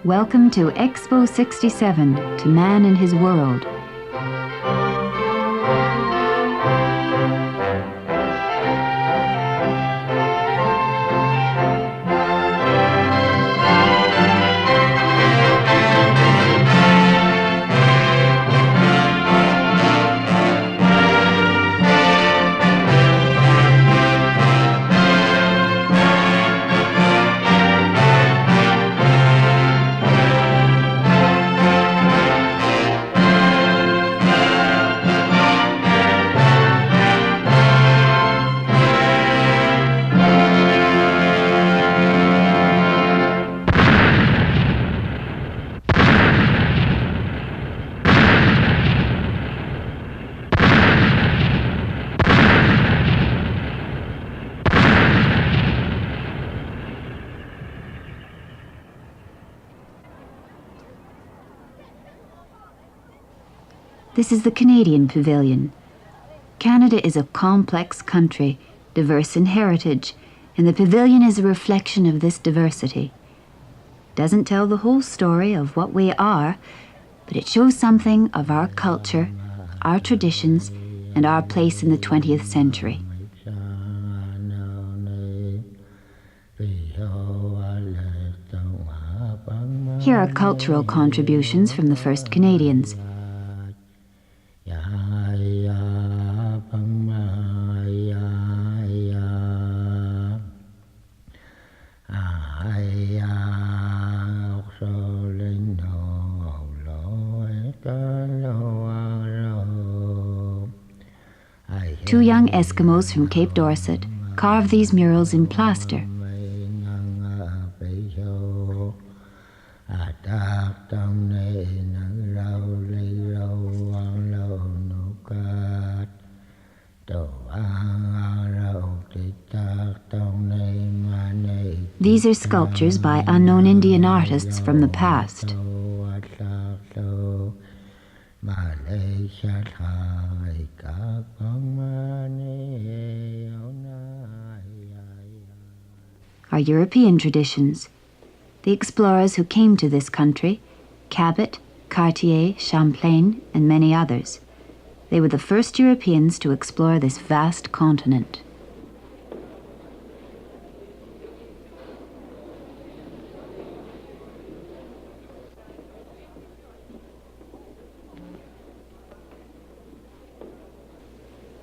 Welcome to Expo 67, to Man and His World. This is the Canadian Pavilion. Canada is a complex country, diverse in heritage, and the Pavilion is a reflection of this diversity. It doesn't tell the whole story of what we are, but it shows something of our culture, our traditions, and our place in the 20th century. Here are cultural contributions from the first Canadians. Two young Eskimos from Cape Dorset carve these murals in plaster. These are sculptures by unknown Indian artists from the past. Our European traditions. The explorers who came to this country, Cabot, Cartier, Champlain, and many others. They were the first Europeans to explore this vast continent.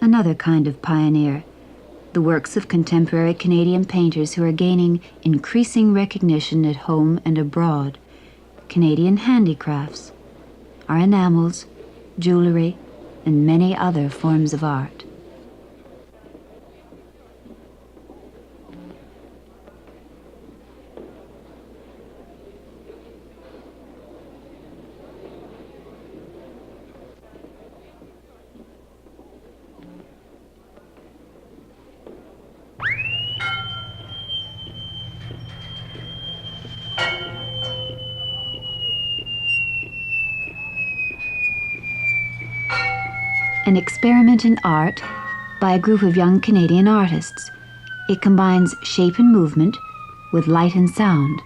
Another kind of pioneer, the works of contemporary Canadian painters who are gaining increasing recognition at home and abroad. Canadian handicrafts, our enamels, jewellery, and many other forms of art. An experiment in art by a group of young Canadian artists. It combines shape and movement with light and sound.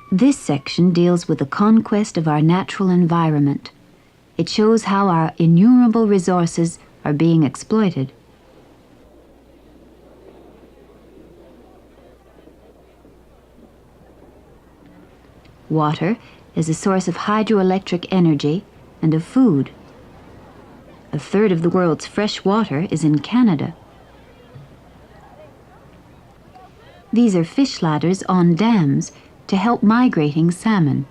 This section deals with the conquest of our natural environment. It shows how our innumerable resources are being exploited. Water is a source of hydroelectric energy and of food. A third of the world's fresh water is in Canada. These are fish ladders on dams to help migrating salmon.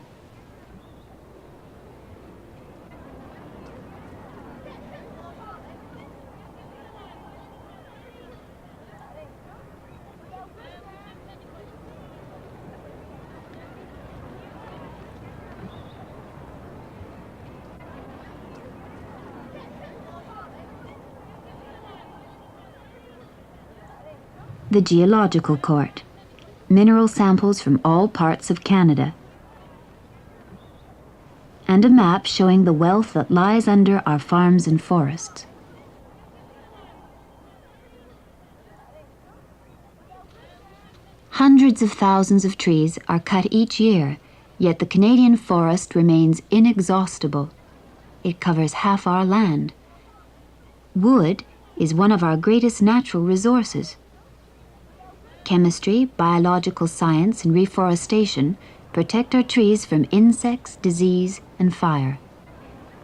The Geological Court. Mineral samples from all parts of Canada. And a map showing the wealth that lies under our farms and forests. Hundreds of thousands of trees are cut each year, yet the Canadian forest remains inexhaustible. It covers half our land. Wood is one of our greatest natural resources. Chemistry, biological science, and reforestation protect our trees from insects, disease, and fire.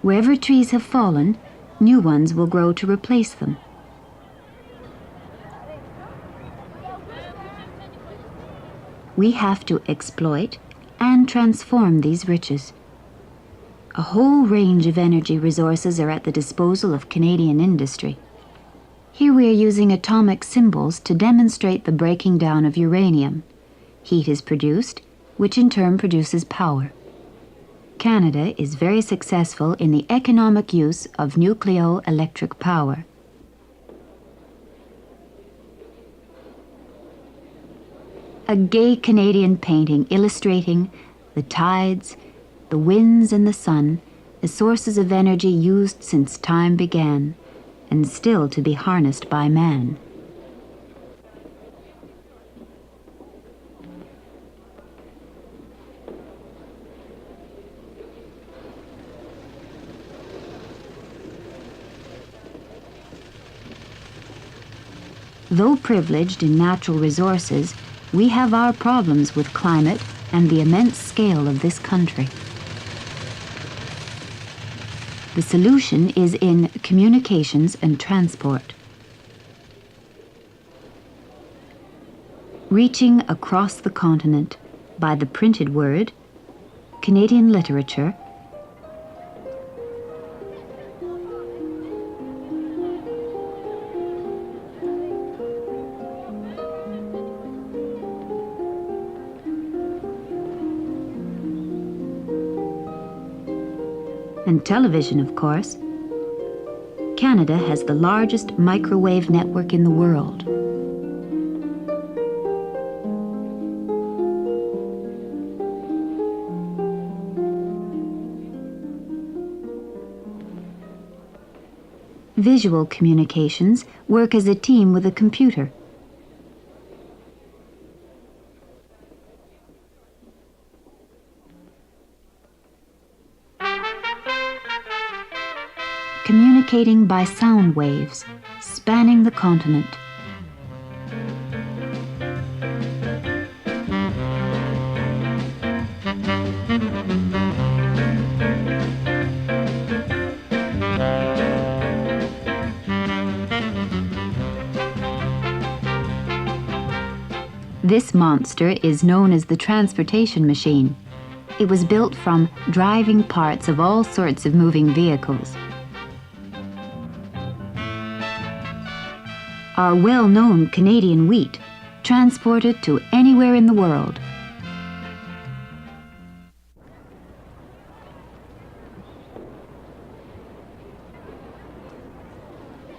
Wherever trees have fallen, new ones will grow to replace them. We have to exploit and transform these riches. A whole range of energy resources are at the disposal of Canadian industry. Here we are using atomic symbols to demonstrate the breaking down of uranium. Heat is produced, which in turn produces power. Canada is very successful in the economic use of nucleoelectric power. A gay Canadian painting illustrating the tides, the winds and the sun as sources of energy used since time began, and still to be harnessed by man. Though privileged in natural resources, we have our problems with climate and the immense scale of this country. The solution is in communications and transport. Reaching across the continent by the printed word, Canadian literature, and television, of course. Canada has the largest microwave network in the world. Visual communications work as a team with a computer. Communicating by sound waves, spanning the continent. This monster is known as the transportation machine. It was built from driving parts of all sorts of moving vehicles. Our well-known Canadian wheat, transported to anywhere in the world.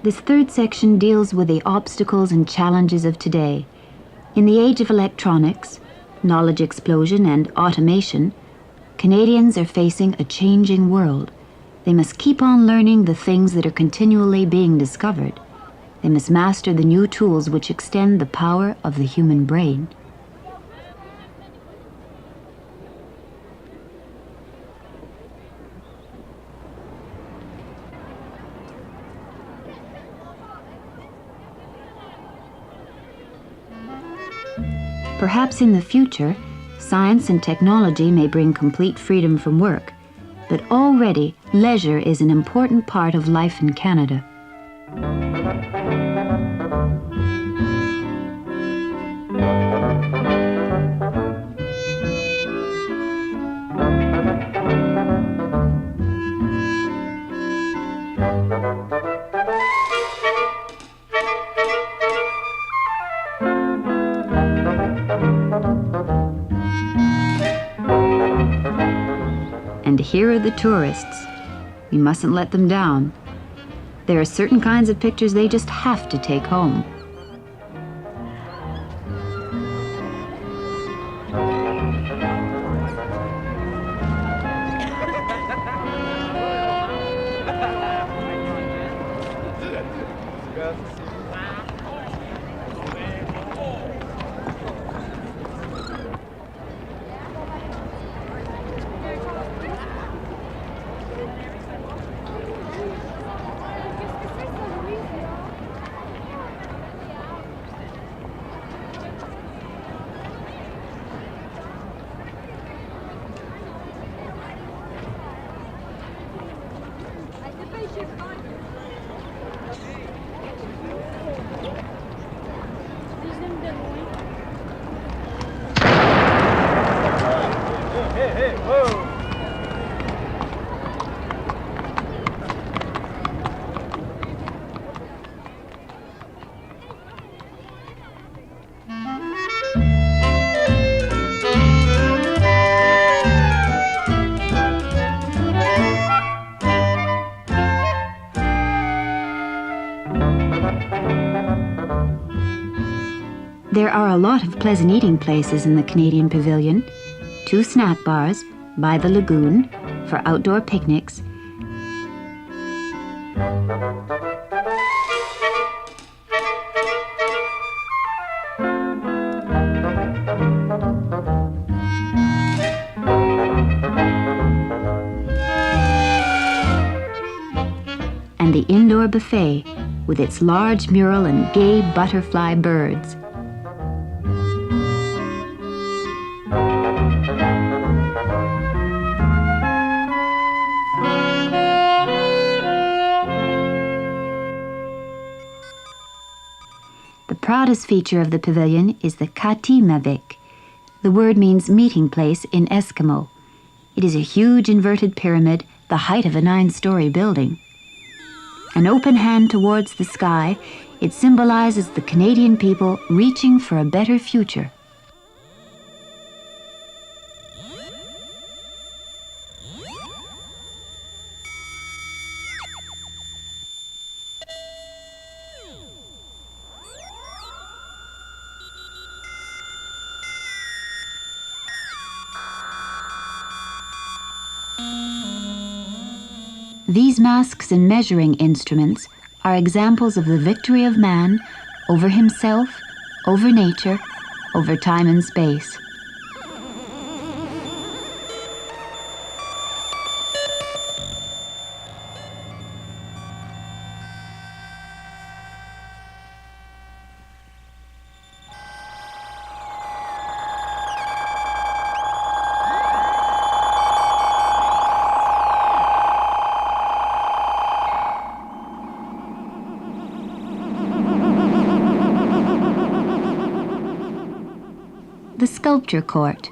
This third section deals with the obstacles and challenges of today. In the age of electronics, knowledge explosion, and automation, Canadians are facing a changing world. They must keep on learning the things that are continually being discovered. They must master the new tools which extend the power of the human brain. Perhaps in the future, science and technology may bring complete freedom from work, but already leisure is an important part of life in Canada. And here are the tourists. We mustn't let them down. There are certain kinds of pictures they just have to take home. There are a lot of pleasant eating places in the Canadian Pavilion. 2 snack bars by the lagoon for outdoor picnics, and the indoor buffet with its large mural and gay butterfly birds. The proudest feature of the pavilion is the Katimavik. The word means meeting place in Eskimo. It is a huge inverted pyramid, the height of a 9-story building. An open hand towards the sky, it symbolizes the Canadian people reaching for a better future. These masks and measuring instruments are examples of the victory of man over himself, over nature, over time and space. The sculpture court.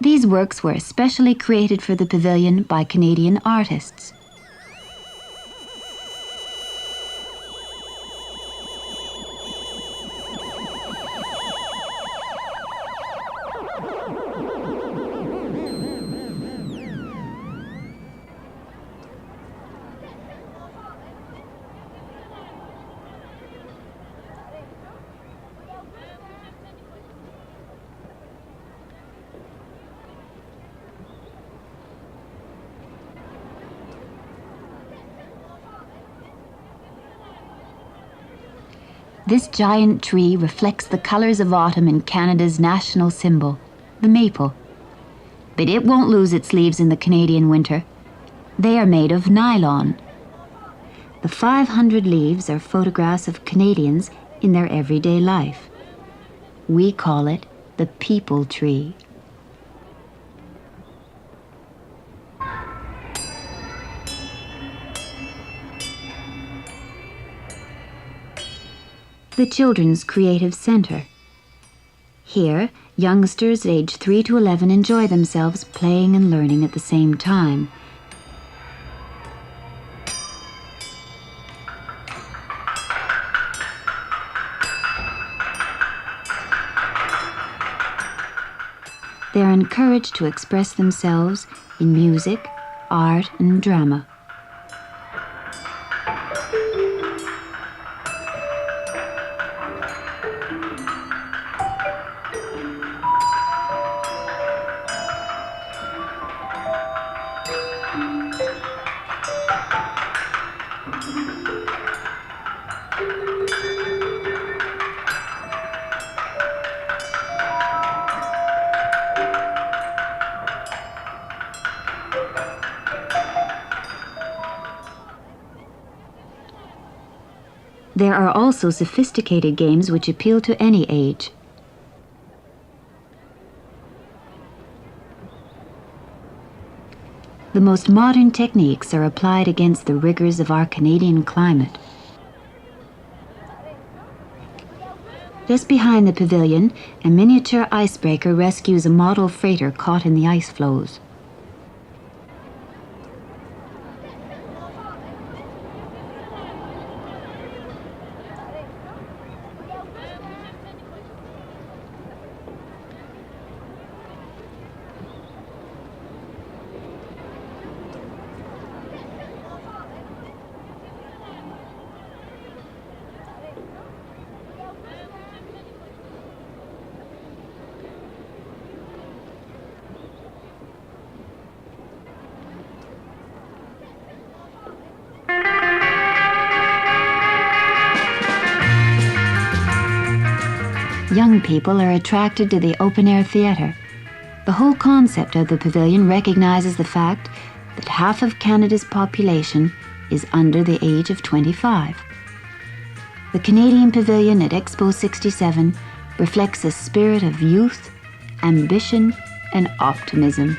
These works were especially created for the pavilion by Canadian artists. This giant tree reflects the colors of autumn in Canada's national symbol, the maple. But it won't lose its leaves in the Canadian winter. They are made of nylon. The 500 leaves are photographs of Canadians in their everyday life. We call it the people tree. The Children's Creative Center. Here, youngsters aged 3 to 11 enjoy themselves playing and learning at the same time. They are encouraged to express themselves in music, art, and drama. There are also sophisticated games which appeal to any age. The most modern techniques are applied against the rigors of our Canadian climate. Just behind the pavilion, a miniature icebreaker rescues a model freighter caught in the ice floes. Young people are attracted to the open-air theatre. The whole concept of the pavilion recognizes the fact that half of Canada's population is under the age of 25. The Canadian Pavilion at Expo 67 reflects a spirit of youth, ambition, and optimism.